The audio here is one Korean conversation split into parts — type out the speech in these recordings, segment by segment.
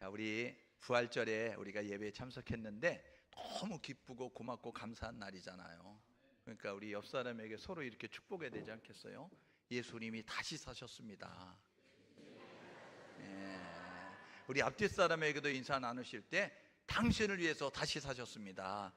자, 우리 부활절에 우리가 예배에 참석했는데 너무 기쁘고 고맙고 감사한 날이잖아요. 그러니까 우리 옆 사람에게 서로 이렇게 축복해야 되지 않겠어요? 예수님이 다시 사셨습니다. 우리 앞뒤 사람에게도 인사 나누실 때 당신을 위해서 다시 사셨습니다.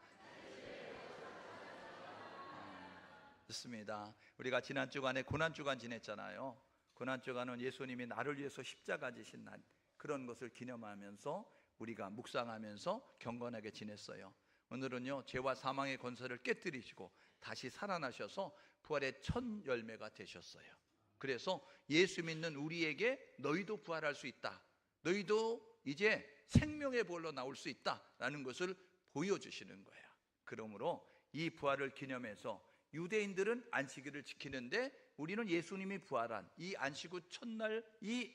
좋습니다. 우리가 지난 주간에 고난주간 지냈잖아요. 고난주간은 예수님이 나를 위해서 십자가 지신 날, 그런 것을 기념하면서 우리가 묵상하면서 경건하게 지냈어요. 오늘은요, 죄와 사망의 권세를 깨뜨리시고 다시 살아나셔서 부활의 첫 열매가 되셨어요. 그래서 예수 믿는 우리에게 너희도 부활할 수 있다, 너희도 이제 생명의 부활로 나올 수 있다라는 것을 보여주시는 거예요. 그러므로 이 부활을 기념해서 유대인들은 안식일을 지키는데 우리는 예수님이 부활한 이 안식 후 첫날 이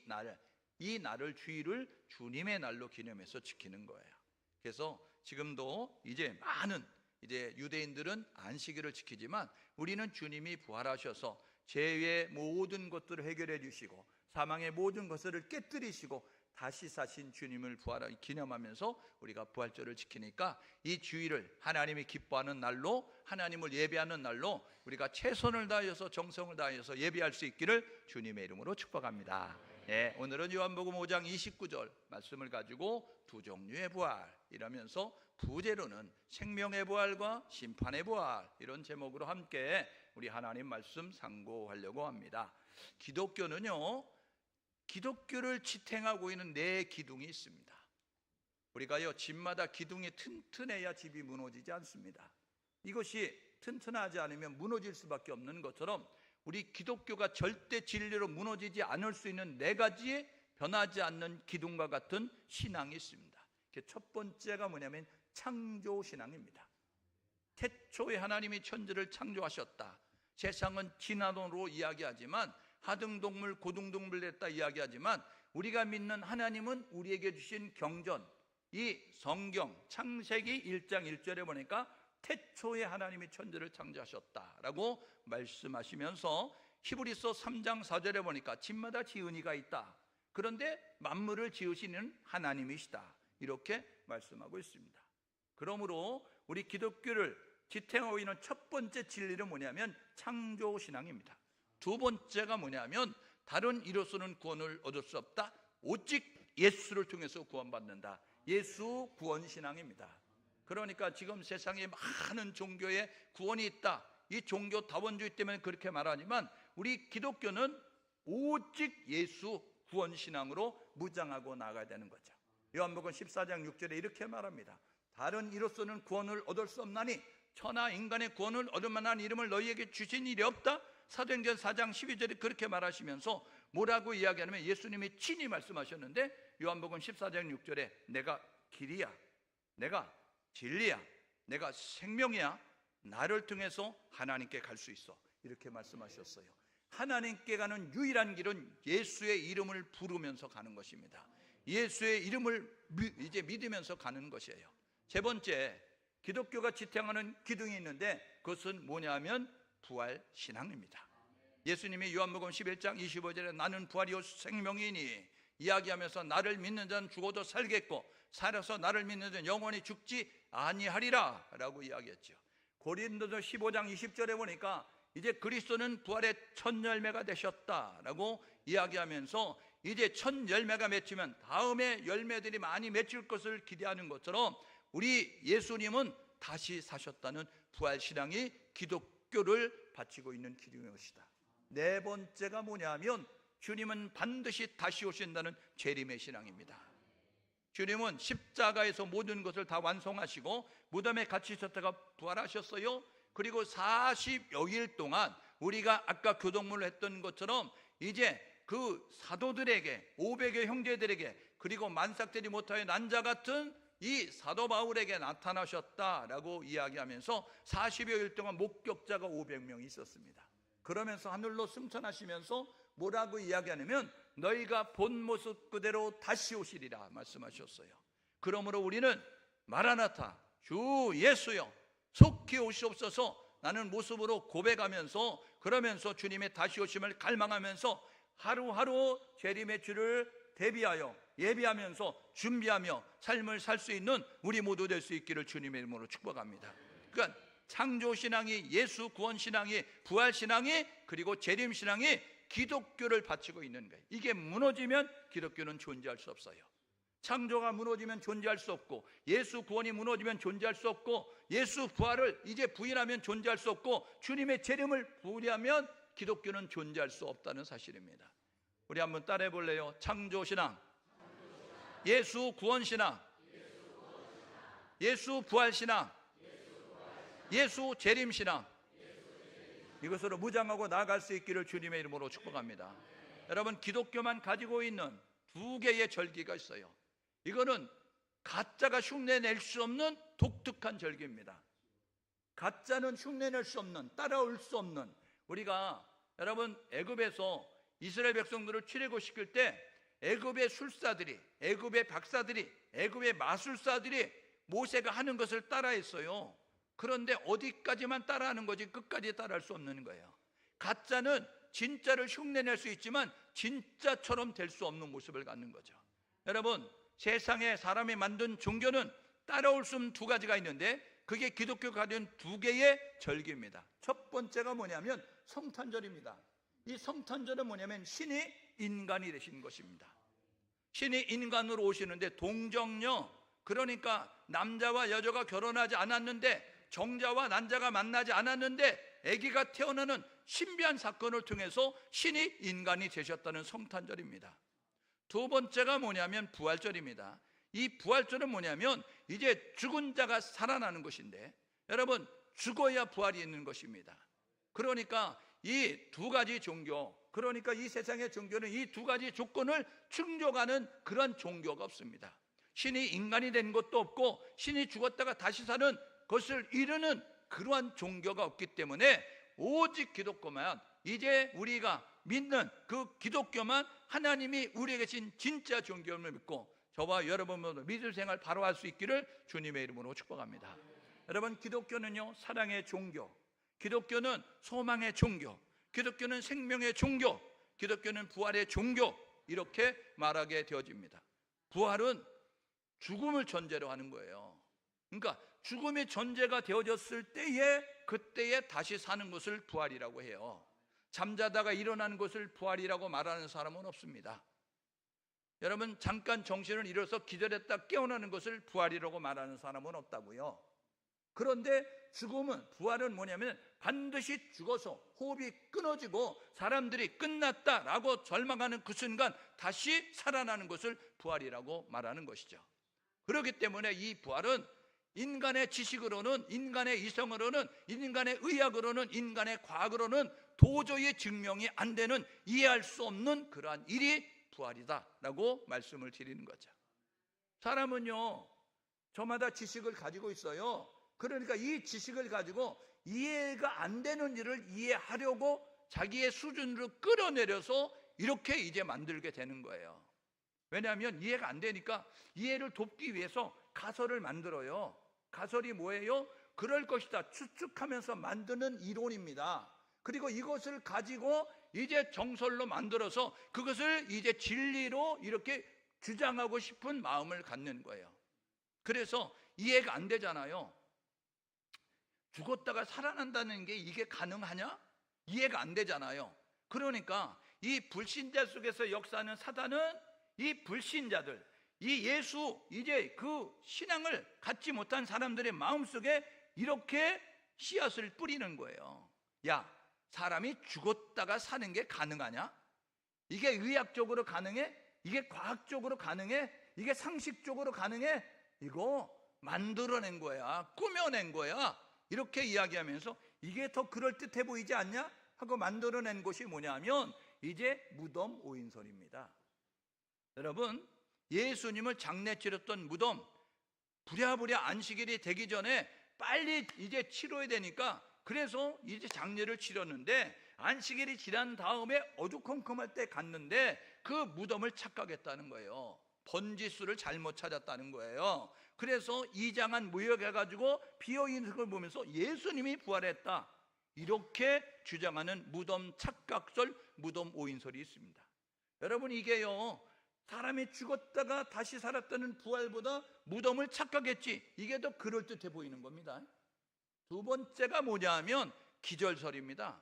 날을 주일을 주님의 날로 기념해서 지키는 거예요. 그래서 지금도 이제 많은 유대인들은 안식일을 지키지만 우리는 주님이 부활하셔서 죄의 모든 것들을 해결해 주시고 사망의 모든 것을 깨뜨리시고 다시 사신 주님을 부활을 기념하면서 우리가 부활절을 지키니까 이 주일을 하나님이 기뻐하는 날로, 하나님을 예배하는 날로 우리가 최선을 다해서 정성을 다해서 예배할 수 있기를 주님의 이름으로 축복합니다. 네, 오늘은 요한복음 5장 29절 말씀을 가지고 두 종류의 부활 이러면서 부제로는 생명의 부활과 심판의 부활, 이런 제목으로 함께 우리 하나님 말씀 상고하려고 합니다. 기독교를 지탱하고 있는 네 기둥이 있습니다. 우리가요, 집마다 기둥이 튼튼해야 집이 무너지지 않습니다. 이것이 튼튼하지 않으면 무너질 수밖에 없는 것처럼 우리 기독교가 절대 진리로 무너지지 않을 수 있는 네 가지의 변하지 않는 기둥과 같은 신앙이 있습니다. 첫 번째가 뭐냐면 창조신앙입니다. 태초에 하나님이 천지를 창조하셨다. 세상은 진화론으로 이야기하지만, 하등동물, 고등동물 됐다 이야기하지만, 우리가 믿는 하나님은 우리에게 주신 경전, 이 성경 창세기 1장 1절에 보니까 태초에 하나님이 천지를 창조하셨다라고 말씀하시면서, 히브리서 3장 4절에 보니까 집마다 지은 이가 있다, 그런데 만물을 지으시는 하나님이시다, 이렇게 말씀하고 있습니다. 그러므로 우리 기독교를 지탱하고 있는 첫 번째 진리는 뭐냐면 창조신앙입니다. 두 번째가 뭐냐면 다른 이로서는 구원을 얻을 수 없다, 오직 예수를 통해서 구원받는다, 예수 구원신앙입니다. 그러니까 지금 세상에 많은 종교에 구원이 있다, 이 종교 다원주의 때문에 그렇게 말하지만 우리 기독교는 오직 예수 구원신앙으로 무장하고 나가야 되는 거죠. 요한복음 14장 6절에 이렇게 말합니다. 다른 이로서는 구원을 얻을 수 없나니 천하 인간의 구원을 얻을 만한 이름을 너희에게 주신 일이 없다. 사도행전 4장 12절에 그렇게 말하시면서 뭐라고 이야기하냐면, 예수님이 친히 말씀하셨는데 요한복음 14장 6절에 내가 길이야, 내가 진리야, 내가 생명이야, 나를 통해서 하나님께 갈 수 있어, 이렇게 말씀하셨어요. 하나님께 가는 유일한 길은 예수의 이름을 부르면서 가는 것입니다. 예수의 이름을 이제 믿으면서 가는 것이에요. 세 번째, 기독교가 지탱하는 기둥이 있는데 그것은 뭐냐면 부활신앙입니다. 예수님이 요한복음 11장 25절에 나는 부활이요 생명이니 이야기하면서 나를 믿는 자는 죽어도 살겠고 살아서 나를 믿는 자는 영원히 죽지 아니하리라 라고 이야기했죠. 고린도서 15장 20절에 보니까 이제 그리스도는 부활의 첫 열매가 되셨다라고 이야기하면서 이제 첫 열매가 맺히면 다음에 열매들이 많이 맺힐 것을 기대하는 것처럼 우리 예수님은 다시 사셨다는 부활신앙이 기독교를 바치고 있는 기둥의 것이다. 네 번째가 뭐냐면 주님은 반드시 다시 오신다는 재림의 신앙입니다. 주님은 십자가에서 모든 것을 다 완성하시고 무덤에 갇히셨다가 부활하셨어요. 그리고 40여일 동안 우리가 아까 교동문을 했던 것처럼 이제 그 사도들에게, 500여 형제들에게, 그리고 만삭되지 못하여 난자 같은 이 사도 바울에게 나타나셨다라고 이야기하면서 40여일 동안 목격자가 500명이 있었습니다. 그러면서 하늘로 승천하시면서 뭐라고 이야기하냐면 너희가 본 모습 그대로 다시 오시리라 말씀하셨어요. 그러므로 우리는 마라나타, 주 예수여 속히 오시옵소서 라는 모습으로 고백하면서, 그러면서 주님의 다시 오심을 갈망하면서 하루하루 재림의 주를 대비하여 예비하면서 준비하며 삶을 살 수 있는 우리 모두 될 수 있기를 주님의 이름으로 축복합니다. 그러니까 창조신앙이, 예수 구원신앙이, 부활신앙이, 그리고 재림신앙이 기독교를 바치고 있는 거예요. 이게 무너지면 기독교는 존재할 수 없어요. 창조가 무너지면 존재할 수 없고, 예수 구원이 무너지면 존재할 수 없고, 예수 부활을 이제 부인하면 존재할 수 없고, 주님의 재림을 부인하면 기독교는 존재할 수 없다는 사실입니다. 우리 한번 따라해 볼래요? 창조신앙, 예수 구원신앙, 예수 부활신앙, 예수 재림신앙, 이것으로 무장하고 나아갈 수 있기를 주님의 이름으로 축복합니다. 여러분, 기독교만 가지고 있는 두 개의 절기가 있어요. 이거는 가짜가 흉내낼 수 없는 독특한 절기입니다. 가짜는 흉내낼 수 없는, 따라올 수 없는, 우리가 여러분 애굽에서 이스라엘 백성들을 출애굽시킬 때 애굽의 술사들이, 애굽의 박사들이, 애굽의 마술사들이 모세가 하는 것을 따라했어요. 그런데 어디까지만 따라하는 거지 끝까지 따라할 수 없는 거예요. 가짜는 진짜를 흉내낼 수 있지만 진짜처럼 될 수 없는 모습을 갖는 거죠. 여러분, 세상에 사람이 만든 종교는 따라올 수 없는 두 가지가 있는데, 그게 기독교가 가진 두 개의 절기입니다. 첫 번째가 뭐냐면 성탄절입니다. 이 성탄절은 뭐냐면 신이 인간이 되신 것입니다. 신이 인간으로 오시는데, 동정녀, 그러니까 남자와 여자가 결혼하지 않았는데, 정자와 난자가 만나지 않았는데 아기가 태어나는 신비한 사건을 통해서 신이 인간이 되셨다는 성탄절입니다. 두 번째가 뭐냐면 부활절입니다. 이 부활절은 뭐냐면 이제 죽은 자가 살아나는 것인데, 여러분, 죽어야 부활이 있는 것입니다. 그러니까 이 두 가지 종교, 그러니까 이 세상의 종교는 이 두 가지 조건을 충족하는 그런 종교가 없습니다. 신이 인간이 된 것도 없고, 신이 죽었다가 다시 사는 것을 이루는 그러한 종교가 없기 때문에 오직 기독교만, 이제 우리가 믿는 그 기독교만 하나님이 우리에게 주신 진짜 종교를 믿고 저와 여러분 모두 믿을 생활 바로 할 수 있기를 주님의 이름으로 축복합니다. 여러분, 기독교는요 사랑의 종교, 기독교는 소망의 종교, 기독교는 생명의 종교, 기독교는 부활의 종교, 이렇게 말하게 되어집니다. 부활은 죽음을 전제로 하는 거예요. 그러니까 죽음이 전제가 되어졌을 때에, 그때에 다시 사는 것을 부활이라고 해요. 잠자다가 일어나는 것을 부활이라고 말하는 사람은 없습니다. 여러분, 잠깐 정신을 잃어서 기절했다 깨어나는 것을 부활이라고 말하는 사람은 없다고요. 그런데 죽음은, 부활은 뭐냐면 반드시 죽어서 호흡이 끊어지고 사람들이 끝났다라고 절망하는 그 순간 다시 살아나는 것을 부활이라고 말하는 것이죠. 그렇기 때문에 이 부활은 인간의 지식으로는, 인간의 이성으로는, 인간의 의학으로는, 인간의 과학으로는 도저히 증명이 안 되는, 이해할 수 없는 그러한 일이 부활이다라고 말씀을 드리는 거죠. 사람은요 저마다 지식을 가지고 있어요. 그러니까 이 지식을 가지고 이해가 안 되는 일을 이해하려고 자기의 수준으로 끌어내려서 이렇게 이제 만들게 되는 거예요. 왜냐하면 이해가 안 되니까 이해를 돕기 위해서 가설을 만들어요. 가설이 뭐예요? 그럴 것이다 추측하면서 만드는 이론입니다. 그리고 이것을 가지고 이제 정설로 만들어서 그것을 이제 진리로 이렇게 주장하고 싶은 마음을 갖는 거예요. 그래서 이해가 안 되잖아요. 죽었다가 살아난다는 게 이게 가능하냐? 이해가 안 되잖아요. 그러니까 이 불신자 속에서 역사하는 사단은 이 불신자들, 이 예수, 이제 그 신앙을 갖지 못한 사람들의 마음속에 이렇게 씨앗을 뿌리는 거예요. 야, 사람이 죽었다가 사는 게 가능하냐? 이게 의학적으로 가능해? 이게 과학적으로 가능해? 이게 상식적으로 가능해? 이거 만들어낸 거야, 꾸며낸 거야, 이렇게 이야기하면서 이게 더 그럴듯해 보이지 않냐? 하고 만들어낸 것이 뭐냐면 이제 무덤 오인설입니다. 여러분, 예수님을 장례 치렀던 무덤, 부랴부랴 안식일이 되기 전에 빨리 이제 치러야 되니까 그래서 이제 장례를 치렀는데, 안식일이 지난 다음에 어두컴컴할 때 갔는데 그 무덤을 착각했다는 거예요. 번지수를 잘못 찾았다는 거예요. 그래서 이장한 무역해가지고 비어있는 걸 보면서 예수님이 부활했다, 이렇게 주장하는 무덤 착각설, 무덤 오인설이 있습니다. 여러분, 이게요 사람이 죽었다가 다시 살았다는 부활보다 무덤을 착각했지. 이게 더 그럴듯해 보이는 겁니다. 두 번째가 뭐냐 하면 기절설입니다.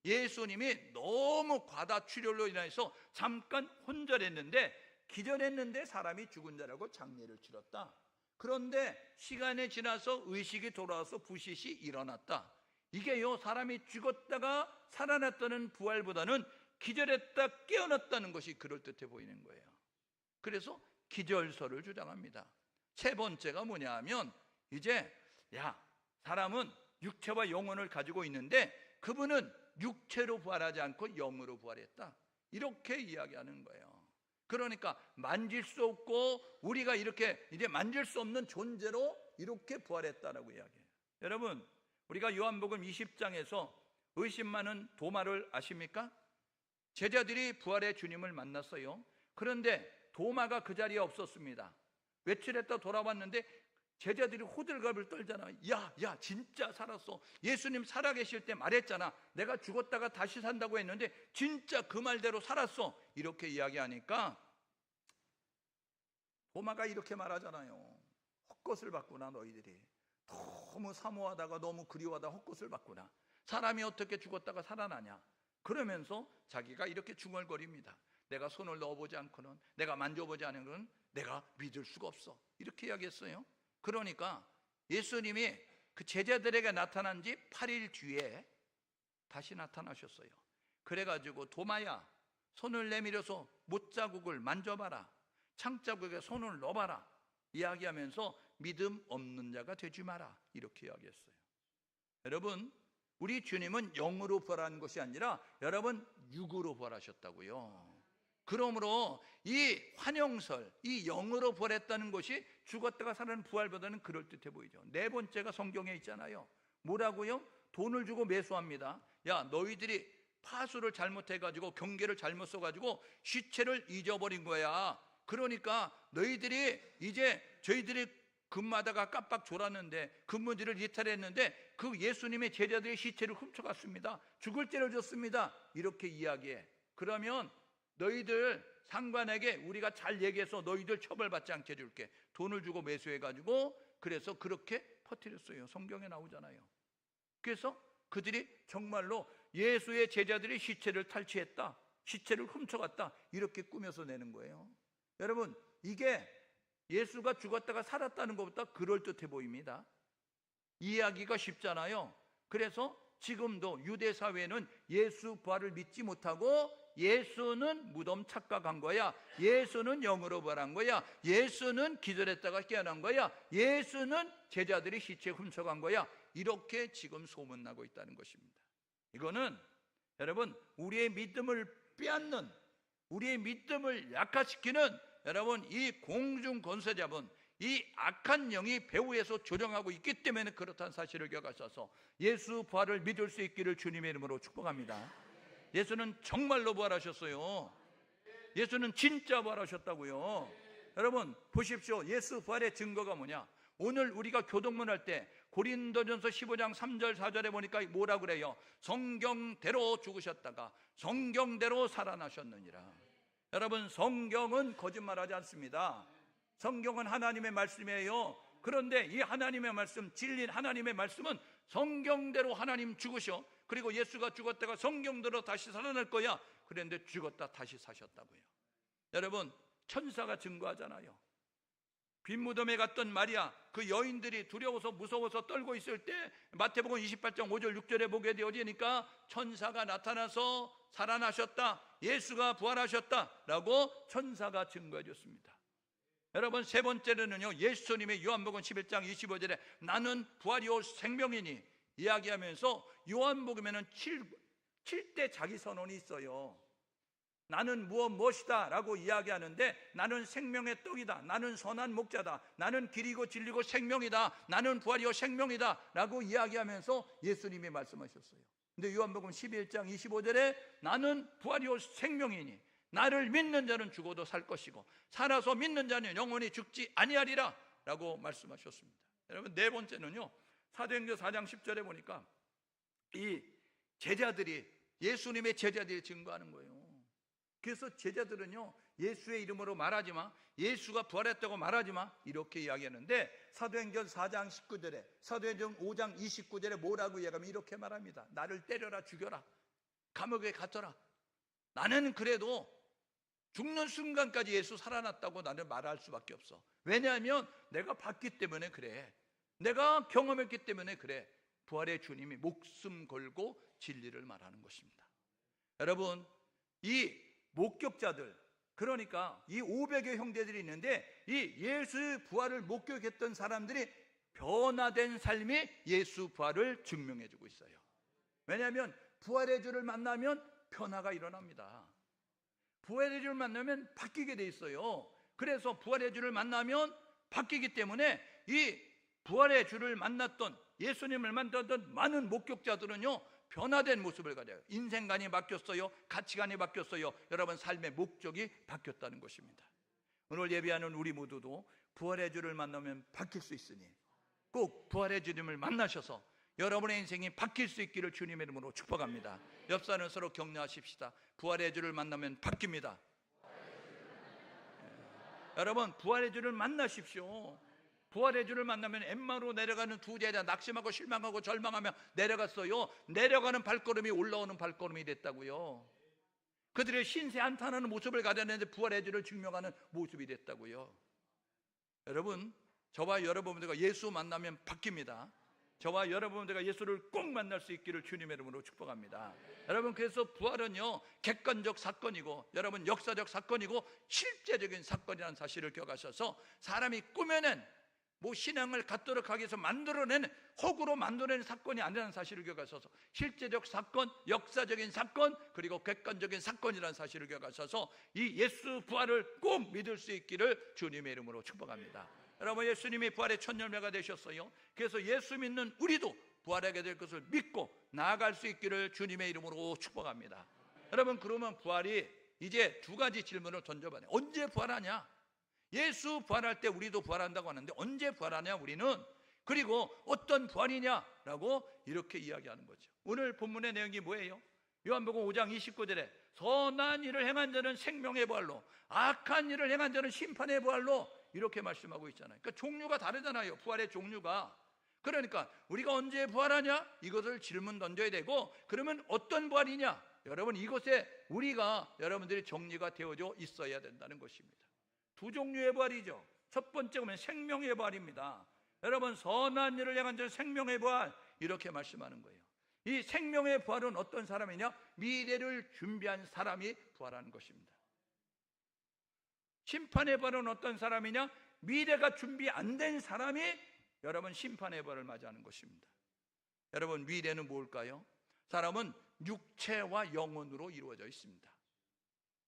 예수님이 너무 과다 출혈로 인해서 잠깐 혼절했는데, 기절했는데 사람이 죽은 자라고 장례를 치렀다. 그런데 시간이 지나서 의식이 돌아와서 부시시 일어났다. 이게요, 사람이 죽었다가 살아났다는 부활보다는 기절했다 깨어났다는 것이 그럴듯해 보이는 거예요. 그래서 기절설을 주장합니다. 세 번째가 뭐냐 하면, 이제 사람은 육체와 영혼을 가지고 있는데 그분은 육체로 부활하지 않고 영으로 부활했다, 이렇게 이야기하는 거예요. 그러니까 만질 수 없고 우리가 이렇게 이제 만질 수 없는 존재로 이렇게 부활했다라고 이야기해요. 여러분, 우리가 요한복음 20장에서 의심 많은 도마를 아십니까? 제자들이 부활의 주님을 만났어요. 그런데 도마가 그 자리에 없었습니다. 외출했다 돌아왔는데 제자들이 호들갑을 떨잖아요. 야 진짜 살았어. 예수님 살아계실 때 말했잖아. 내가 죽었다가 다시 산다고 했는데 진짜 그 말대로 살았어. 이렇게 이야기하니까 도마가 이렇게 말하잖아요. 헛것을 봤구나. 너희들이 너무 사모하다가 너무 그리워하다 헛것을 봤구나. 사람이 어떻게 죽었다가 살아나냐. 그러면서 자기가 이렇게 중얼거립니다. 내가 손을 넣어보지 않고는, 내가 만져보지 않으면 내가 믿을 수가 없어. 이렇게 이야기했어요. 그러니까 예수님이 그 제자들에게 나타난 지 8일 뒤에 다시 나타나셨어요. 그래가지고 도마야, 손을 내밀어서 못자국을 만져봐라. 창자국에 손을 넣어봐라. 이야기하면서 믿음 없는 자가 되지 마라. 이렇게 이야기했어요. 여러분, 우리 주님은 영으로 부활한 것이 아니라 여러분 육으로 부활하셨다고요. 그러므로 이 환영설, 이 영으로 부활했다는 것이 죽었다가 살아난 부활보다는 그럴듯해 보이죠. 네 번째가 성경에 있잖아요. 뭐라고요? 돈을 주고 매수합니다. 야, 너희들이 파수를 잘못해가지고 경계를 잘못 써가지고 시체를 잊어버린 거야. 그러니까 너희들이 이제 저희들이 금마다가 깜빡 졸았는데 근무지를 이탈했는데 그 예수님의 제자들의 시체를 훔쳐갔습니다. 죽을 죄를 졌습니다. 이렇게 이야기해. 그러면 너희들 상관에게 우리가 잘 얘기해서 너희들 처벌받지 않게 해줄게. 돈을 주고 매수해가지고 그래서 그렇게 퍼뜨렸어요. 성경에 나오잖아요. 그래서 그들이 정말로 예수의 제자들이 시체를 탈취했다, 시체를 훔쳐갔다, 이렇게 꾸며서 내는 거예요. 여러분, 이게 예수가 죽었다가 살았다는 것보다 그럴듯해 보입니다. 이해하기가 쉽잖아요. 그래서 지금도 유대 사회는 예수 부활을 믿지 못하고 예수는 무덤 착각한 거야, 예수는 영으로 부활한 거야, 예수는 기절했다가 깨어난 거야, 예수는 제자들이 시체 훔쳐간 거야, 이렇게 지금 소문나고 있다는 것입니다. 이거는 여러분 우리의 믿음을 빼앗는, 우리의 믿음을 약화시키는 여러분 이 공중 권세자분, 이 악한 영이 배후에서 조정하고 있기 때문에 그렇다는 사실을 기억하셔서 예수 부활을 믿을 수 있기를 주님의 이름으로 축복합니다. 예수는 정말로 부활하셨어요. 예수는 진짜 부활하셨다고요. 여러분 보십시오. 예수 부활의 증거가 뭐냐? 오늘 우리가 교동문 할 때 고린도전서 15장 3절 4절에 보니까 뭐라 그래요? 성경대로 죽으셨다가 성경대로 살아나셨느니라. 여러분 성경은 거짓말하지 않습니다. 성경은 하나님의 말씀이에요. 그런데 이 하나님의 말씀, 진리인 하나님의 말씀은 성경대로 하나님 죽으셔, 그리고 예수가 죽었다가 성경대로 다시 살아날 거야. 그런데 죽었다 다시 사셨다고요. 여러분 천사가 증거하잖아요. 빈 무덤에 갔던 마리아, 그 여인들이 두려워서 무서워서 떨고 있을 때 마태복음 28장 5절 6절에 보게 되어지니까 천사가 나타나서 살아나셨다, 예수가 부활하셨다라고 천사가 증거해 줬습니다. 여러분 세 번째로는요, 예수님의 요한복음 11장 25절에 나는 부활이요 생명이니 이야기하면서 요한복음에는 7대 자기 선언이 있어요. 나는 무엇이다 라고 이야기하는데, 나는 생명의 떡이다, 나는 선한 목자다, 나는 길이고 진리고 생명이다, 나는 부활이요 생명이다 라고 이야기하면서 예수님이 말씀하셨어요. 근데 요한복음 11장 25절에 나는 부활이요 생명이니 나를 믿는 자는 죽어도 살 것이고 살아서 믿는 자는 영원히 죽지 아니하리라 라고 말씀하셨습니다. 여러분 네 번째는요, 사도행전 4장 10절에 보니까 이 제자들이, 예수님의 제자들이 증거하는 거예요. 그래서 제자들은요 예수의 이름으로 말하지 마, 예수가 부활했다고 말하지 마, 이렇게 이야기하는데 사도행전 4장 19절에, 사도행전 5장 29절에 뭐라고 이야기하면 이렇게 말합니다. 나를 때려라, 죽여라, 감옥에 갇혀라, 나는 그래도 죽는 순간까지 예수 살아났다고 나는 말할 수밖에 없어. 왜냐하면 내가 봤기 때문에 그래, 내가 경험했기 때문에 그래. 부활의 주님이 목숨 걸고 진리를 말하는 것입니다. 여러분, 이 목격자들, 그러니까 이 500여 형제들이 있는데 이 예수의 부활을 목격했던 사람들이 변화된 삶이 예수 부활을 증명해 주고 있어요. 왜냐하면 부활의 주를 만나면 변화가 일어납니다. 부활의 주를 만나면 바뀌게 돼 있어요. 그래서 부활의 주를 만나면 바뀌기 때문에 이 부활의 주를 만났던, 예수님을 만났던 많은 목격자들은요, 변화된 모습을 가져요. 인생관이 바뀌었어요. 가치관이 바뀌었어요. 여러분, 삶의 목적이 바뀌었다는 것입니다. 오늘 예배하는 우리 모두도 부활의 주를 만나면 바뀔 수 있으니 꼭 부활의 주님을 만나셔서 여러분의 인생이 바뀔 수 있기를 주님의 이름으로 축복합니다. 옆 사람은 서로 격려하십시다. 부활의 주를 만나면 바뀝니다. 여러분, 부활의 주를 만나십시오. 부활의 주를 만나면 엠마로 내려가는 두 제자 낙심하고 실망하고 절망하며 내려갔어요. 내려가는 발걸음이 올라오는 발걸음이 됐다고요. 그들의 신세 한탄하는 모습을 가져냈는데 부활의 주를 증명하는 모습이 됐다고요. 여러분, 저와 여러분들과 예수 만나면 바뀝니다. 저와 여러분들과 예수를 꼭 만날 수 있기를 주님의 이름으로 축복합니다. 여러분, 그래서 부활은요, 객관적 사건이고 여러분 역사적 사건이고 실제적인 사건이라는 사실을 기억하셔서 사람이 꾸며낸 신앙을 갖도록 하기 위해서 만들어낸, 허구로 만들어낸 사건이 아니라는 사실을 기억하셔서 실제적 사건, 역사적인 사건, 그리고 객관적인 사건이라는 사실을 기억하셔서 이 예수 부활을 꼭 믿을 수 있기를 주님의 이름으로 축복합니다. 여러분, 예수님이 부활의 첫 열매가 되셨어요. 그래서 예수 믿는 우리도 부활하게 될 것을 믿고 나아갈 수 있기를 주님의 이름으로 축복합니다. 여러분, 그러면 부활이 이제 두 가지 질문을 던져봐요. 언제 부활하냐? 예수 부활할 때 우리도 부활한다고 하는데 언제 부활하냐 우리는? 그리고 어떤 부활이냐라고 이렇게 이야기하는 거죠. 오늘 본문의 내용이 뭐예요? 요한복음 5장 29절에 선한 일을 행한 자는 생명의 부활로, 악한 일을 행한 자는 심판의 부활로, 이렇게 말씀하고 있잖아요. 그러니까 종류가 다르잖아요, 부활의 종류가. 그러니까 우리가 언제 부활하냐? 이것을 질문 던져야 되고, 그러면 어떤 부활이냐? 여러분, 이것에 우리가 여러분들이 정리가 되어져 있어야 된다는 것입니다. 두 종류의 부활이죠. 첫 번째는 생명의 부활입니다. 여러분, 선한 일을 행한 자는 생명의 부활, 이렇게 말씀하는 거예요. 이 생명의 부활은 어떤 사람이냐? 미래를 준비한 사람이 부활하는 것입니다. 심판의 부활은 어떤 사람이냐? 미래가 준비 안 된 사람이 여러분 심판의 부활을 맞이하는 것입니다. 여러분, 미래는 뭘까요? 사람은 육체와 영혼으로 이루어져 있습니다.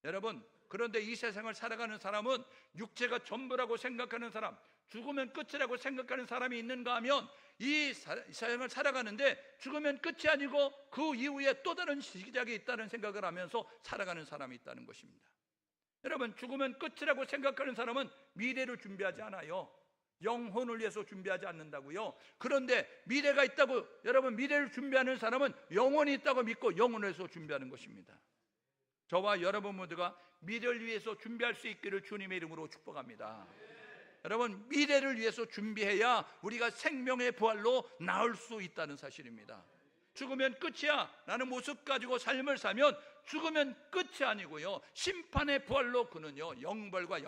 여러분, 그런데 이 세상을 살아가는 사람은 육체가 전부라고 생각하는 사람, 죽으면 끝이라고 생각하는 사람이 있는가 하면 이 세상을 살아가는데 죽으면 끝이 아니고 그 이후에 또 다른 시작이 있다는 생각을 하면서 살아가는 사람이 있다는 것입니다. 여러분, 죽으면 끝이라고 생각하는 사람은 미래를 준비하지 않아요. 영혼을 위해서 준비하지 않는다고요. 그런데 미래가 있다고, 여러분, 미래를 준비하는 사람은 영혼이 있다고 믿고 영혼을 위해서 준비하는 것입니다. 저와 여러분 모두가 미래를 위해서 준비할 수 있기를 주님의 이름으로 축복합니다. 여러분, 미래를 위해서 준비해야 우리가 생명의 부활로 나올 수 있다는 사실입니다. 죽으면 끝이야 라는 모습 가지고 삶을 살면 죽으면 끝이 아니고요, 심판의 부활로 그는요 영벌과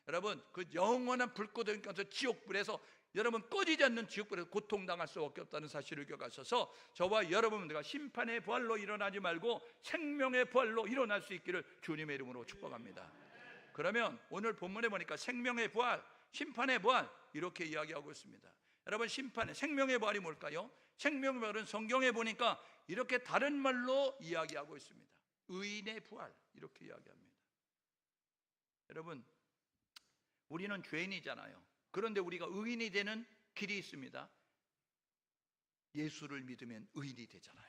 여러분, 그 영원한 불꽃에 가서 지옥불에서 여러분 꺼지지 않는 지옥불에서 고통당할 수밖에 없다는 사실을 기억하셔서 저와 여러분들과 심판의 부활로 일어나지 말고 생명의 부활로 일어날 수 있기를 주님의 이름으로 축복합니다. 그러면 오늘 본문에 보니까 생명의 부활, 심판의 부활 이렇게 이야기하고 있습니다. 여러분, 심판의 생명의 부활이 뭘까요? 생명의 부활은 성경에 보니까 이렇게 다른 말로 이야기하고 있습니다. 의인의 부활, 이렇게 이야기합니다. 여러분, 우리는 죄인이잖아요. 그런데 우리가 의인이 되는 길이 있습니다. 예수를 믿으면 의인이 되잖아요.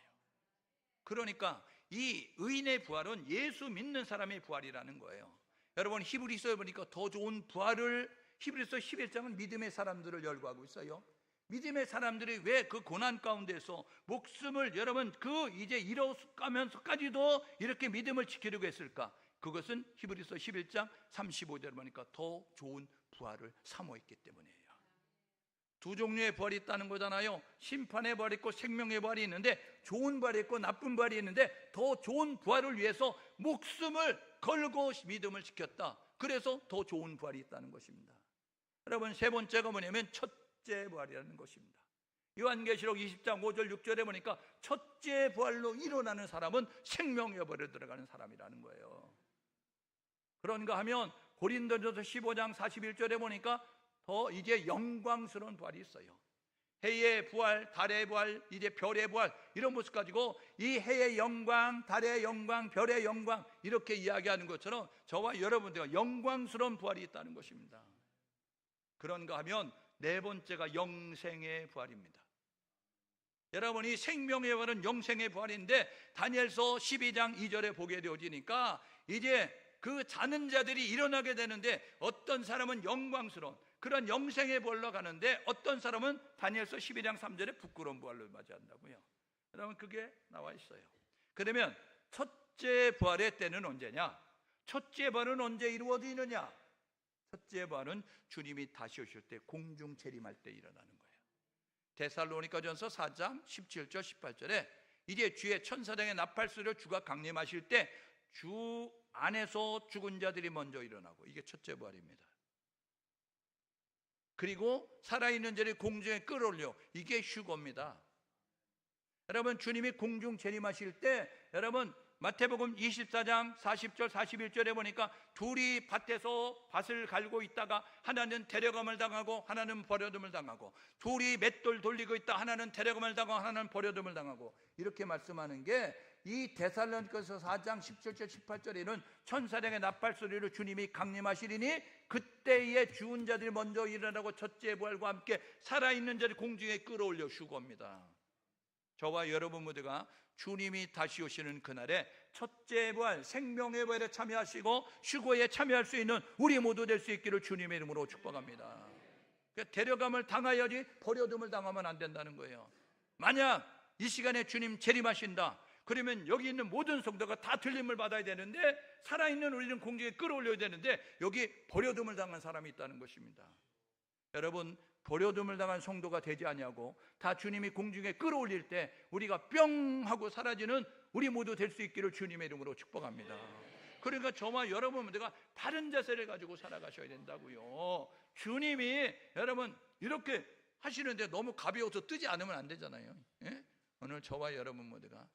그러니까 이 의인의 부활은 예수 믿는 사람의 부활이라는 거예요. 여러분, 히브리서에 보니까 더 좋은 부활을, 히브리서 11장은 믿음의 사람들을 열거하고 있어요. 믿음의 사람들이 왜 그 고난 가운데서 목숨을 여러분 이제 잃어가면서까지도 이렇게 믿음을 지키려고 했을까? 그것은 히브리서 11장 35절에 보니까 더 좋은 부활을 사모했기 때문이에요. 두 종류의 부활이 있다는 거잖아요. 심판의 부활이 있고 생명의 부활이 있는데, 좋은 부활이 있고 나쁜 부활이 있는데, 더 좋은 부활을 위해서 목숨을 걸고 믿음을 지켰다. 그래서 더 좋은 부활이 있다는 것입니다. 여러분, 세 번째가 뭐냐면 첫째 부활이라는 것입니다. 요한계시록 20장 5절 6절에 보니까 첫째 부활로 일어나는 사람은 생명의 부활에 들어가는 사람이라는 거예요. 그런가 하면 고린도전서 15장 41절에 보니까 더 이제 영광스러운 부활이 있어요. 해의 부활, 달의 부활, 이제 별의 부활, 이런 모습 가지고 이 해의 영광, 달의 영광, 별의 영광, 이렇게 이야기하는 것처럼 저와 여러분들과 영광스러운 부활이 있다는 것입니다. 그런가 하면 네 번째가 영생의 부활입니다. 여러분, 이 생명의 부활은 영생의 부활인데 다니엘서 12장 2절에 보게 되어지니까 이제 그 자는 자들이 일어나게 되는데, 어떤 사람은 영광스러운 그런 영생의 부활로 가는데, 어떤 사람은 다니엘서 12장 3절에 부끄러운 부활로 맞이한다고요. 여러분, 그게 나와 있어요. 그러면 첫째 부활의 때는 언제냐? 첫째 부활은 언제 이루어지느냐? 첫째 부활은 주님이 다시 오실 때, 공중 재림할 때 일어나는 거예요. 데살로니가전서 4장 17절 18절에 이제 주의 천사장의 나팔소리로 주가 강림하실 때 주 안에서 죽은 자들이 먼저 일어나고, 이게 첫째 부활입니다. 그리고 살아있는 자들이 공중에 끌어올려, 이게 휴거입니다. 여러분, 주님이 공중 재림하실 때, 여러분 마태복음 24장 40절 41절에 보니까 둘이 밭에서 밭을 갈고 있다가 하나는 데려감을 당하고 하나는 버려둠을 당하고, 둘이 맷돌 돌리고 있다 하나는 데려감을 당하고 하나는 버려둠을 당하고, 이렇게 말씀하는 게 이 데살로니가서 4장 17절 18절에는 천사장의 나팔소리로 주님이 강림하시리니 그때에 죽은 자들이 먼저 일어나고 첫째 부활과 함께 살아있는 자를 공중에 끌어올려 휴거입니다. 저와 여러분 모두가 주님이 다시 오시는 그날에 첫째 부활, 생명의 부활에 참여하시고 휴거에 참여할 수 있는 우리 모두 될 수 있기를 주님의 이름으로 축복합니다. 데려감을 당하여야지 버려둠을 당하면 안 된다는 거예요. 만약 이 시간에 주님 재림하신다, 그러면 여기 있는 모든 성도가 다 들림을 받아야 되는데, 살아있는 우리는 공중에 끌어올려야 되는데, 여기 버려둠을 당한 사람이 있다는 것입니다. 여러분, 버려둠을 당한 성도가 되지 아니하고 다 주님이 공중에 끌어올릴 때 우리가 뿅 하고 사라지는 우리 모두 될 수 있기를 주님의 이름으로 축복합니다. 그러니까 저와 여러분 모두가 바른 자세를 가지고 살아가셔야 된다고요. 주님이 여러분 이렇게 하시는데 너무 가벼워서 뜨지 않으면 안 되잖아요. 예? 오늘 저와 여러분 모두가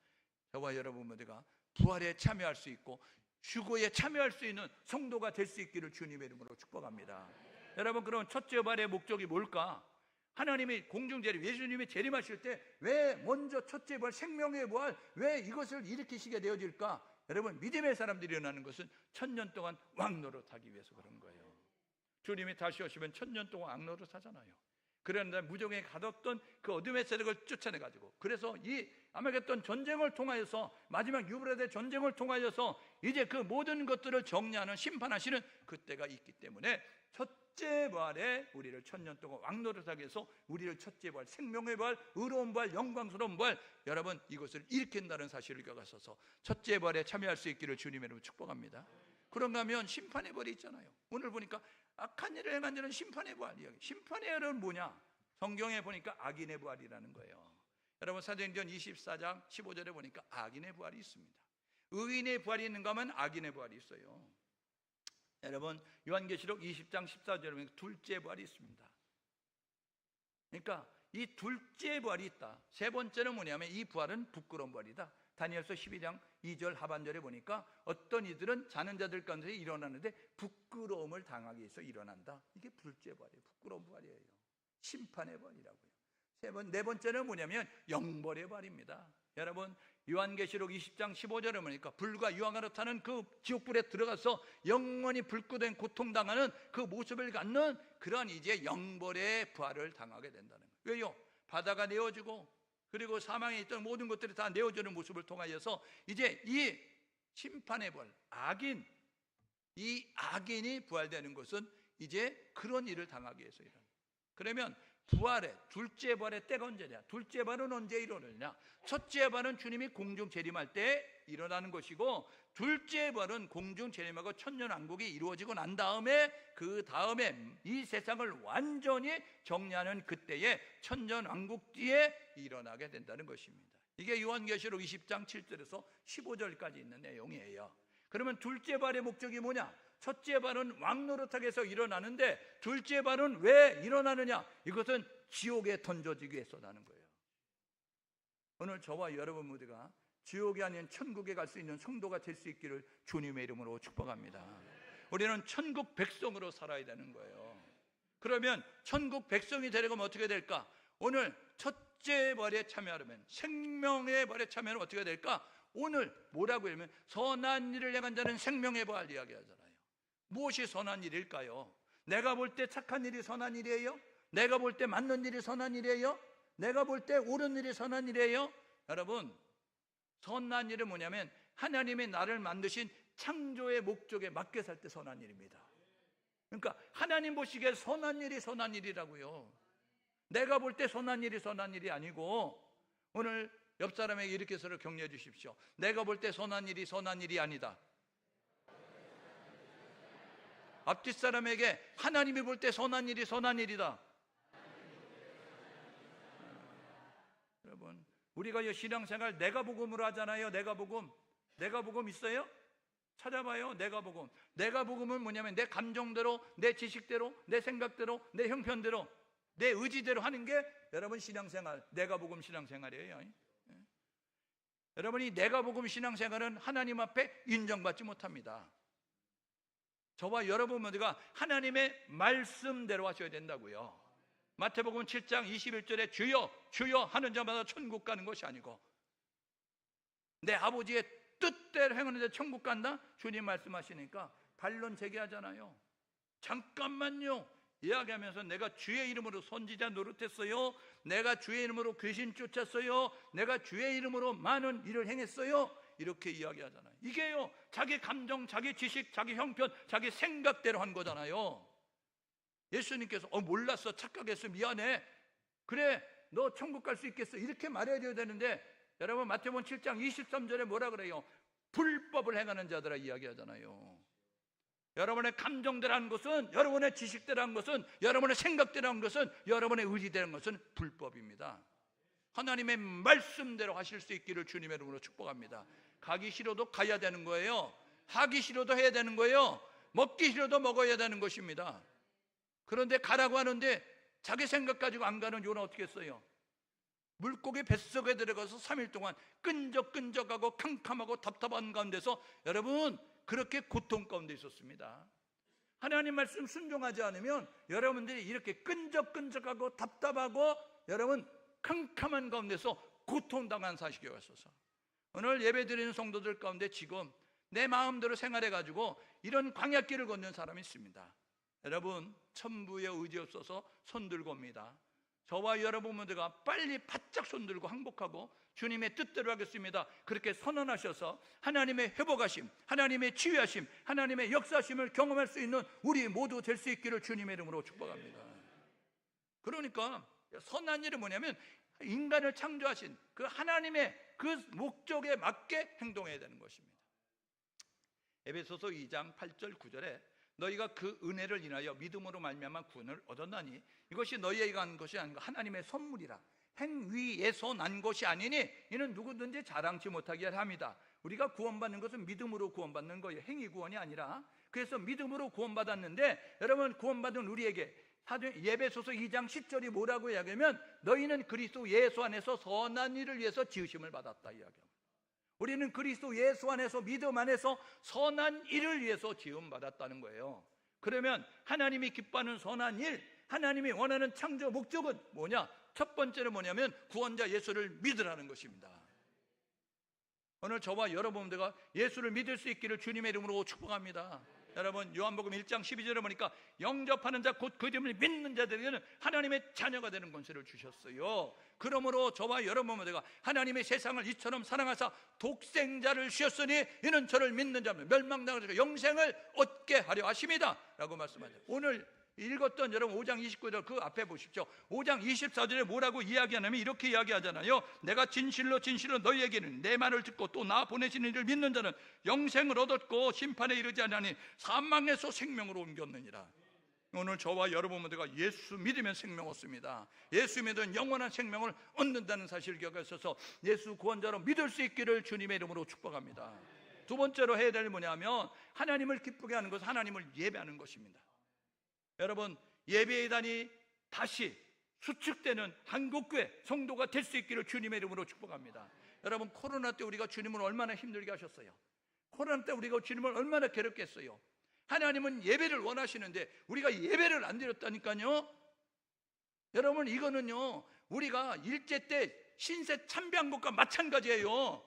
부활에 참여할 수 있고 휴거에 참여할 수 있는 성도가 될 수 있기를 주님의 이름으로 축복합니다. 여러분, 그럼 첫째 부활의 목적이 뭘까? 하나님이 공중재림, 예수님이 재림하실 때 왜 먼저 첫째 부활, 생명의 부활, 왜 이것을 일으키시게 되어질까? 여러분, 믿음의 사람들이 일어나는 것은 1000년 동안 왕노릇하기 위해서 그런 거예요. 주님이 다시 오시면 1000년 동안 왕노릇하잖아요. 그런데 무정에 가뒀던 그 어둠의 세력을 쫓아내가지고, 그래서 이 아마겟돈 전쟁을 통하여서, 마지막 유브라데 전쟁을 통하여서 이제 그 모든 것들을 정리하는, 심판하시는 그때가 있기 때문에 첫째 부활에 우리를 1000년 동안 왕노릇하기 위해서 우리를 첫째 부활, 생명의 부활, 의로운 부활, 영광스러운 부활, 여러분 이것을 일으킨다는 사실을 기억하셔서 첫째 부활에 참여할 수 있기를 주님의 이름으로 축복합니다. 그런가 하면 심판의 부활이 있잖아요. 오늘 보니까 악한 일을 행한 자는 심판의 부활 이야기. 심판의 부활은 뭐냐? 성경에 보니까 악인의 부활이라는 거예요. 여러분, 사도행전 24장 15절에 보니까 악인의 부활이 있습니다. 의인의 부활이 있는가 하면 악인의 부활이 있어요. 여러분, 요한계시록 20장 14절에 보니까 둘째 부활이 있습니다. 그러니까 이 둘째 부활이 있다. 세 번째는 뭐냐면 이 부활은 부끄러운 부활이다. 다니엘서 12장 2절 하반절에 보니까 어떤 이들은 자는 자들 가운데 일어나는데 부끄러움을 당하기 위해서 일어난다. 이게 둘째 부활이에요. 부끄러운 부활이에요. 심판의 부활이라고요. 네 번째는 뭐냐면 영벌의 부활입니다. 여러분, 요한계시록 20장 15절에 보니까 불과 유황으로 타는 그 지옥불에 들어가서 영원히 불구된 고통당하는 그 모습을 갖는 그런 이제 영벌의 부활을 당하게 된다는 거예요. 왜요? 바다가 내어지고 그리고 사망에 있던 모든 것들이 다 내어지는 모습을 통하여서 이제 이 심판의 부활, 이 악인이 부활되는 것은 이제 그런 일을 당하기 위해서 일어나는. 그러면 부활의 둘째 부활의 때가 언제냐? 둘째 부활은 언제 일어나냐? 첫째 부활은 주님이 공중 재림할 때 일어나는 것이고, 둘째 부활은 공중 재림하고 천년왕국이 이루어지고 난 다음에, 그 다음에 이 세상을 완전히 정리하는 그때에 천년왕국 뒤에 일어나게 된다는 것입니다. 이게 요한계시록 20장 7절에서 15절까지 있는 내용이에요. 그러면 둘째 부활의 목적이 뭐냐? 첫째 부활은 왕노릇하게서 일어나는데, 둘째 부활은 왜 일어나느냐? 이것은 지옥에 던져지기 위해서라는 거예요. 오늘 저와 여러분 모두가 지옥이 아닌 천국에 갈 수 있는 성도가 될 수 있기를 주님의 이름으로 축복합니다. 우리는 천국 백성으로 살아야 되는 거예요. 그러면 천국 백성이 되려면 어떻게 될까? 오늘 첫째 부활에 참여하려면, 생명의 부활에 참여하면 어떻게 될까? 오늘 뭐라고 하면 선한 일을 행한 자는 생명의 부활 이야기하잖아요. 무엇이 선한 일일까요? 내가 볼 때 착한 일이 선한 일이에요? 내가 볼 때 맞는 일이 선한 일이에요? 내가 볼 때 옳은 일이 선한 일이에요? 여러분, 선한 일은 뭐냐면 하나님이 나를 만드신 창조의 목적에 맞게 살 때 선한 일입니다. 그러니까 하나님 보시기에 선한 일이 선한 일이라고요. 내가 볼 때 선한 일이 선한 일이 아니고, 오늘 옆 사람에게 이렇게 서로 격려해 주십시오. 내가 볼 때 선한 일이 선한 일이 아니다. 앞뒷 사람에게 하나님이 볼 때 선한 일이 선한 일이다. 여러분, 우리가 이 신앙생활 내가복음으로 하잖아요. 내가복음 있어요? 찾아봐요. 내가복음은 뭐냐면 내 감정대로, 내 지식대로, 내 생각대로, 내 형편대로, 내 의지대로 하는 게 여러분 신앙생활, 내가복음 신앙생활이에요. 여러분이 내가복음 신앙생활은 하나님 앞에 인정받지 못합니다. 저와 여러분 모두가 하나님의 말씀대로 하셔야 된다고요. 마태복음 7장 21절에 주여 주여 하는 자마다 천국 가는 것이 아니고, 내 아버지의 뜻대로 행하는데 천국 간다? 주님 말씀하시니까 반론 제기하잖아요. 잠깐만요 이야기하면서, 내가 주의 이름으로 선지자 노릇했어요, 내가 주의 이름으로 귀신 쫓았어요, 내가 주의 이름으로 많은 일을 행했어요, 이렇게 이야기하잖아요. 이게요, 자기 감정, 자기 지식, 자기 형편, 자기 생각대로 한 거잖아요. 예수님께서 몰랐어, 착각했어, 미안해, 그래 너 천국 갈 수 있겠어, 이렇게 말해야 되는데, 여러분 마태복음 7장 23절에 뭐라 그래요? 불법을 행하는 자들아 이야기하잖아요. 여러분의 감정대로 한 것은, 여러분의 지식대로 한 것은, 여러분의 생각대로 한 것은, 여러분의 의지대로 한 것은 불법입니다. 하나님의 말씀대로 하실 수 있기를 주님의 이름으로 축복합니다. 가기 싫어도 가야 되는 거예요. 하기 싫어도 해야 되는 거예요. 먹기 싫어도 먹어야 되는 것입니다. 그런데 가라고 하는데 자기 생각 가지고 안 가는 요는 어떻게 했어요? 물고기 뱃속에 들어가서 3일 동안 끈적끈적하고 캄캄하고 답답한 가운데서 여러분 그렇게 고통 가운데 있었습니다. 하나님 말씀 순종하지 않으면 여러분들이 이렇게 끈적끈적하고 답답하고 여러분 캄캄한 가운데서 고통당한 사실이 왔어서, 오늘 예배드리는 성도들 가운데 지금 내 마음대로 생활해가지고 이런 광야길을 걷는 사람이 있습니다. 여러분 천부에 의지 없어서 손들고 옵니다. 저와 여러분 모두가 빨리 바짝 손들고 항복하고 주님의 뜻대로 하겠습니다. 그렇게 선언하셔서 하나님의 회복하심, 하나님의 치유하심, 하나님의 역사하심을 경험할 수 있는 우리 모두 될 수 있기를 주님의 이름으로 축복합니다. 그러니까 선한 일은 뭐냐면 인간을 창조하신 그 하나님의 그 목적에 맞게 행동해야 되는 것입니다. 에베소서 2장 8절 9절에 너희가 그 은혜를 인하여 믿음으로 말미암아 구원을 얻었나니 이것이 너희에게 한 것이 아니고 하나님의 선물이라. 행위에서 난 것이 아니니 이는 누구든지 자랑치 못하게 합니다. 우리가 구원받는 것은 믿음으로 구원받는 거예요. 행위 구원이 아니라. 그래서 믿음으로 구원받았는데, 여러분 구원받은 우리에게 예배소서 2장 10절이 뭐라고 이야기하면 너희는 그리스도 예수 안에서 선한 일을 위해서 지으심을 받았다 이야기합니다. 우리는 그리스도 예수 안에서 믿음 안에서 선한 일을 위해서 지음 받았다는 거예요. 그러면 하나님이 기뻐하는 선한 일, 하나님이 원하는 창조 목적은 뭐냐? 첫 번째는 뭐냐면 구원자 예수를 믿으라는 것입니다. 오늘 저와 여러분들과 예수를 믿을 수 있기를 주님의 이름으로 축복합니다. 여러분 요한복음 1장 12절에 보니까 영접하는 자 곧 그 이름을 믿는 자들에게는 하나님의 자녀가 되는 권세를 주셨어요. 그러므로 저와 여러분 모두가 하나님의 세상을 이처럼 사랑하사 독생자를 주셨으니 이는 저를 믿는 자면 멸망당하지 영생을 얻게 하려 하심이다 라고 말씀하죠. 오늘 읽었던 여러분 5장 29절 그 앞에 보십시오. 5장 24절에 뭐라고 이야기하냐면 이렇게 이야기하잖아요. 내가 진실로 진실로 너희에게는 내 말을 듣고 또 나 보내신 이를 믿는 자는 영생을 얻었고 심판에 이르지 아니하니 사망에서 생명으로 옮겼느니라. 오늘 저와 여러분 모두가 예수 믿으면 생명 얻습니다. 예수 믿으면 영원한 생명을 얻는다는 사실을 기억하셔서 예수 구원자로 믿을 수 있기를 주님의 이름으로 축복합니다. 두 번째로 해야 될 뭐냐면 하나님을 기쁘게 하는 것은 하나님을 예배하는 것입니다. 여러분, 예배의단이 다시 수축되는 한국교회 성도가 될 수 있기를 주님의 이름으로 축복합니다. 여러분, 코로나 때 우리가 주님을 얼마나 힘들게 하셨어요. 코로나 때 우리가 주님을 얼마나 괴롭게 했어요. 하나님은 예배를 원하시는데 우리가 예배를 안 드렸다니까요. 여러분, 이거는요 우리가 일제 때 신세 참배한 것과 마찬가지예요.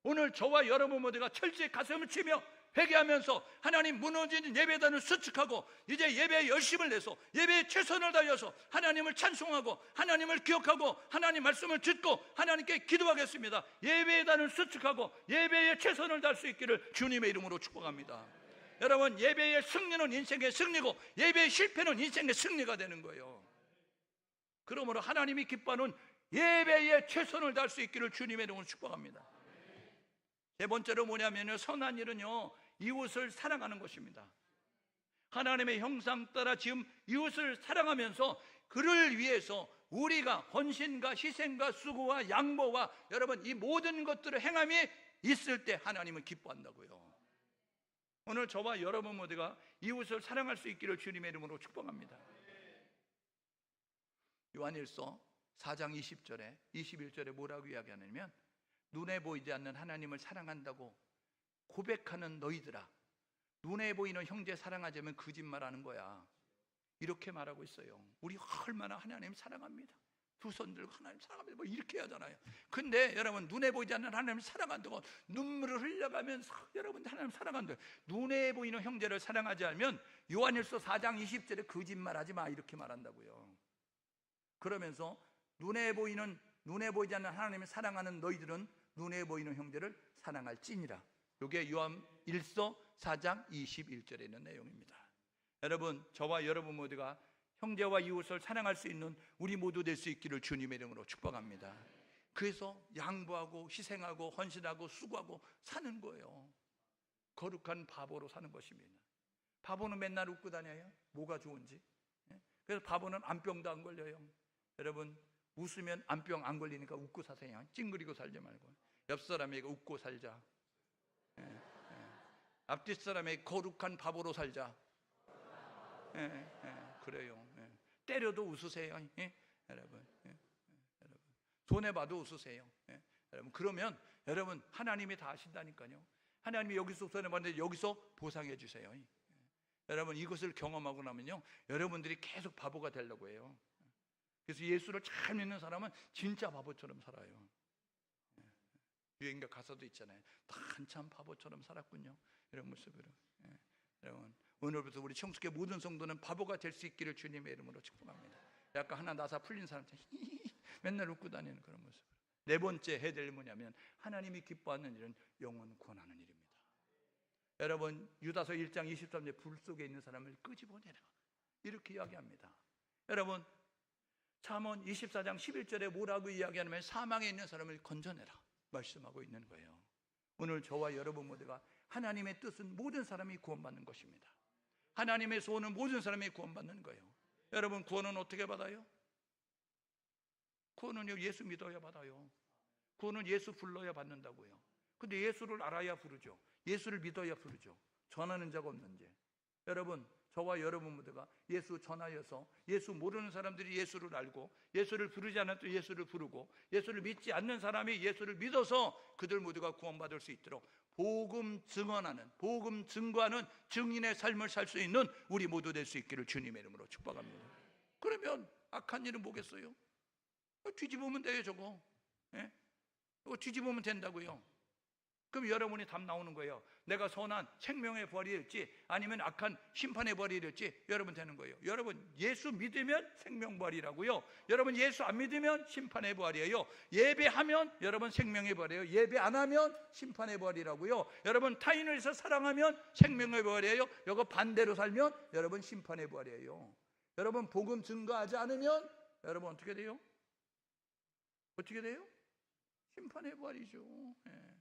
오늘 저와 여러분 모두가 철저히 가슴을 치며 회개하면서 하나님 무너지는 예배단을 수축하고 이제 예배에 열심을 내서 예배에 최선을 다해서 하나님을 찬송하고 하나님을 기억하고 하나님 말씀을 듣고 하나님께 기도하겠습니다. 예배단을 수축하고 예배에 최선을 다할 수 있기를 주님의 이름으로 축복합니다. 여러분, 예배의 승리는 인생의 승리고 예배의 실패는 인생의 승리가 되는 거예요. 그러므로 하나님이 기뻐하는 예배에 최선을 다할 수 있기를 주님의 이름으로 축복합니다. 세 번째로 뭐냐면요, 선한 일은요 이웃을 사랑하는 것입니다. 하나님의 형상 따라 지금 이웃을 사랑하면서 그를 위해서 우리가 헌신과 희생과 수고와 양보와 여러분 이 모든 것들을 행함이 있을 때 하나님은 기뻐한다고요. 오늘 저와 여러분 모두가 이웃을 사랑할 수 있기를 주님의 이름으로 축복합니다. 요한일서 4장 20절에 21절에 뭐라고 이야기하냐면 눈에 보이지 않는 하나님을 사랑한다고 고백하는 너희들아, 눈에 보이는 형제 사랑하자면 거짓말하는 거야. 이렇게 말하고 있어요. 우리 얼마나 하나님 사랑합니다. 두 손 들고 하나님 사랑합니다 뭐 이렇게 하잖아요. 근데 여러분, 눈에 보이지 않는 하나님 사랑한다고 눈물을 흘려가면서 여러분 하나님 사랑한다고 눈에 보이는 형제를 사랑하지 않으면 요한일서 4장 20절에 거짓말하지 마 이렇게 말한다고요. 그러면서 눈에 보이지 않는 하나님을 사랑하는 너희들은 눈에 보이는 형제를 사랑할지니라. 이게 요한일서 4장 21절에 있는 내용입니다. 여러분, 저와 여러분 모두가 형제와 이웃을 사랑할 수 있는 우리 모두 될 수 있기를 주님의 이름으로 축복합니다. 그래서 양보하고 희생하고 헌신하고 수고하고 사는 거예요. 거룩한 바보로 사는 것입니다. 바보는 맨날 웃고 다녀요. 뭐가 좋은지. 그래서 바보는 암병도 안 걸려요. 여러분, 웃으면 암병 안 걸리니까 웃고 사세요. 찡그리고 살지 말고. 옆 사람에게 웃고 살자. 앞뒷 사람에게 거룩한 바보로 살자. 그래요. 때려도 웃으세요. 여러분, 여러분 손해봐도 웃으세요. 여러분, 그러면 여러분 하나님이 다 하신다니까요. 하나님이 여기서 손해봤는데 여기서 보상해 주세요. 여러분, 이것을 경험하고 나면요 여러분들이 계속 바보가 되려고 해요. 그래서 예수를 잘 믿는 사람은 진짜 바보처럼 살아요. 유행가 가사도 있잖아요. 다 한참 바보처럼 살았군요. 이런 모습으로. 여러분, 오늘부터 우리 청숙의 모든 성도는 바보가 될 수 있기를 주님의 이름으로 축복합니다. 약간 하나 나사 풀린 사람처럼 맨날 웃고 다니는 그런 모습으로. 네 번째 해야 될 뭐냐면 하나님이 기뻐하는 일은 영혼 구원하는 일입니다. 여러분, 유다서 1장 23절 불 속에 있는 사람을 끄집어내라 이렇게 이야기합니다. 여러분, 잠언 24장 11절에 뭐라고 이야기하냐면 사망에 있는 사람을 건져내라 말씀하고 있는 거예요. 오늘 저와 여러분 모두가 하나님의 뜻은 모든 사람이 구원받는 것입니다. 하나님의 소원은 모든 사람이 구원받는 거예요. 여러분, 구원은 어떻게 받아요? 구원은요 예수 믿어야 받아요. 구원은 예수 불러야 받는다고요. 근데 예수를 알아야 부르죠. 예수를 믿어야 부르죠. 전하는 자가 없는지. 여러분, 저와 여러분 모두가 예수 전하여서 예수 모르는 사람들이 예수를 알고 예수를 부르지 않는 또 예수를 부르고 예수를 믿지 않는 사람이 예수를 믿어서 그들 모두가 구원받을 수 있도록 복음 증언하는, 복음 증거하는 증인의 삶을 살 수 있는 우리 모두 될 수 있기를 주님의 이름으로 축복합니다. 그러면 악한 일은 뭐겠어요? 뒤집으면 돼요. 저거 뒤집으면 된다고요. 그럼 여러분이 답 나오는 거예요. 내가 선한 생명의 부활이 될지 아니면 악한 심판의 부활이 될지 여러분 되는 거예요. 여러분, 예수 믿으면 생명 부활이라고요. 여러분, 예수 안 믿으면 심판의 부활이에요. 예배하면 여러분 생명의 부활이에요. 예배 안 하면 심판의 부활이라고요. 여러분, 타인을 위해서 사랑하면 생명의 부활이에요. 이거 반대로 살면 여러분 심판의 부활이에요. 여러분 복음 증거하지 않으면 여러분 어떻게 돼요? 어떻게 돼요? 심판의 부활이죠.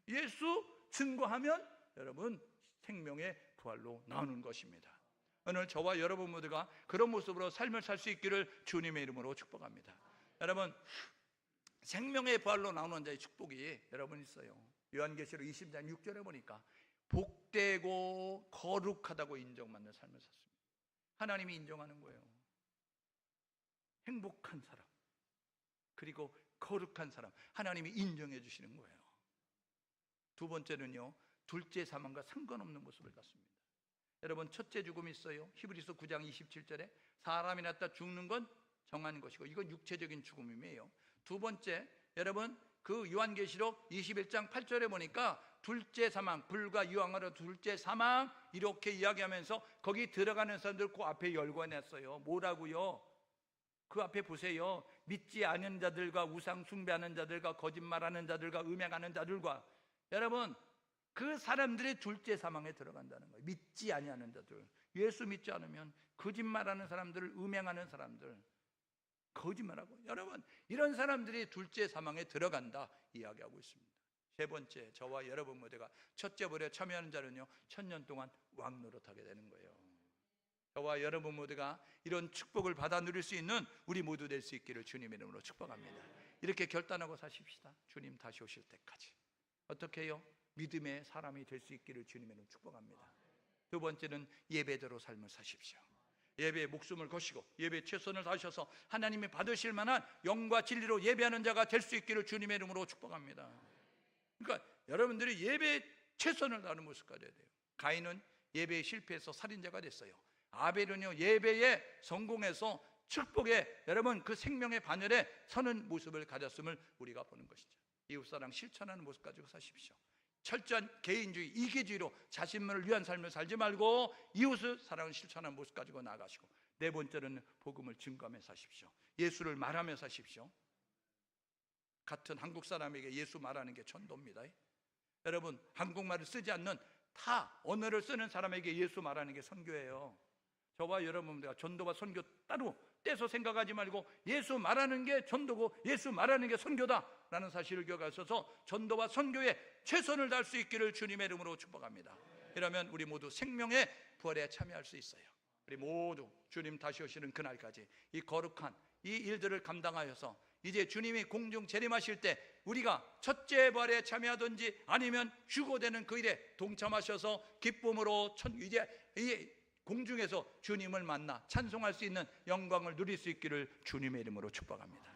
예수 증거하면 여러분 생명의 부활로 나오는 것입니다. 오늘 저와 여러분 모두가 그런 모습으로 삶을 살 수 있기를 주님의 이름으로 축복합니다. 여러분 생명의 부활로 나오는 자의 축복이 여러분 있어요. 요한계시록 20장 6절에 보니까 복되고 거룩하다고 인정받는 삶을 샀습니다. 하나님이 인정하는 거예요. 행복한 사람 그리고 거룩한 사람 하나님이 인정해 주시는 거예요. 두 번째는요, 둘째 사망과 상관없는 모습을 갖습니다. 여러분 첫째 죽음이 있어요. 히브리서 9장 27절에 사람이 낳다 죽는 건 정한 것이고 이건 육체적인 죽음이에요. 두 번째 여러분 그 요한계시록 21장 8절에 보니까 둘째 사망, 불과 유황으로 둘째 사망 이렇게 이야기하면서 거기 들어가는 사람들 그 앞에 열고 냈어요. 뭐라고요? 그 앞에 보세요. 믿지 않은 자들과 우상 숭배하는 자들과 거짓말하는 자들과 음행하는 자들과 여러분 그 사람들이 둘째 사망에 들어간다는 거예요. 믿지 아니하는 자들, 예수 믿지 않으면 거짓말하는 사람들, 음행하는 사람들, 거짓말하고 여러분 이런 사람들이 둘째 사망에 들어간다 이야기하고 있습니다. 세 번째, 저와 여러분 모두가 첫째 벌에 참여하는 자는요 1000년 동안 왕노릇하게 되는 거예요. 저와 여러분 모두가 이런 축복을 받아 누릴 수 있는 우리 모두 될 수 있기를 주님의 이름으로 축복합니다. 이렇게 결단하고 사십시다. 주님 다시 오실 때까지. 어떻게 해요? 믿음의 사람이 될 수 있기를 주님의 이름으로 축복합니다. 두 번째는 예배대로 삶을 사십시오. 예배에 목숨을 거시고 예배에 최선을 다하셔서 하나님이 받으실 만한 영과 진리로 예배하는 자가 될 수 있기를 주님의 이름으로 축복합니다. 그러니까 여러분들이 예배에 최선을 다하는 모습 가져야 돼요. 가인은 예배에 실패해서 살인자가 됐어요. 아벨은요 예배에 성공해서 축복에 여러분 그 생명의 반열에 서는 모습을 가졌음을 우리가 보는 것이죠. 이웃사랑 실천하는 모습 가지고 사십시오. 철저한 개인주의, 이기주의로 자신만을 위한 삶을 살지 말고 이웃을 사랑을 실천하는 모습 가지고 나아가시고, 네 번째는 복음을 증거하며 사십시오. 예수를 말하며 사십시오. 같은 한국 사람에게 예수 말하는 게 전도입니다. 여러분 한국말을 쓰지 않는 타 언어를 쓰는 사람에게 예수 말하는 게 선교예요. 저와 여러분들과 전도와 선교 따로 떼서 생각하지 말고 예수 말하는 게 전도고 예수 말하는 게 선교다라는 사실을 기억하셔서 전도와 선교에 최선을 다할 수 있기를 주님의 이름으로 축복합니다. 이러면 우리 모두 생명의 부활에 참여할 수 있어요. 우리 모두 주님 다시 오시는 그날까지 이 거룩한 이 일들을 감당하여서 이제 주님이 공중 재림하실 때 우리가 첫째 부활에 참여하든지 아니면 휴거되는 그 일에 동참하셔서 기쁨으로 이제 이 공중에서 주님을 만나 찬송할 수 있는 영광을 누릴 수 있기를 주님의 이름으로 축복합니다.